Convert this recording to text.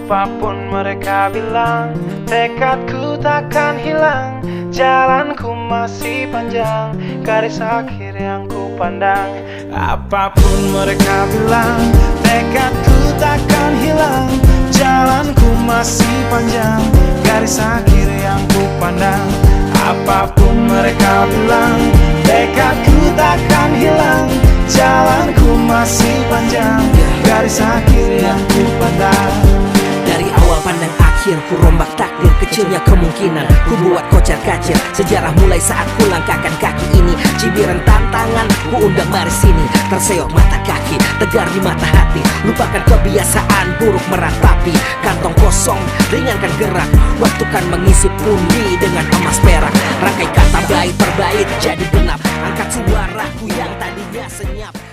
Apapun mereka bilang, tekadku takkan hilang. Jalanku masih panjang, garis akhir yang ku pandang. Apapun mereka bilang, tekadku takkan hilang. Jalanku masih panjang, garis akhir yang ku pandang. Apapun mereka bilang, tekadku takkan hilang. Jalanku masih panjang, garis akhir yang ku pandang. Dari awal pandang akhir, ku rombak takdir. Kecilnya kemungkinan, ku buat kocar kacir. Sejarah mulai saat ku langkahkan kaki ini. Cibiran tantangan, ku undang mari sini. Terseok mata kaki, tegar di mata hati. Lupakan kebiasaan buruk meratapi. Kantong kosong, ringankan gerak. Waktu kan mengisi pundi dengan emas perak. Rangkai kata bait per bait jadi genap. Angkat suaraku yang tadinya senyap.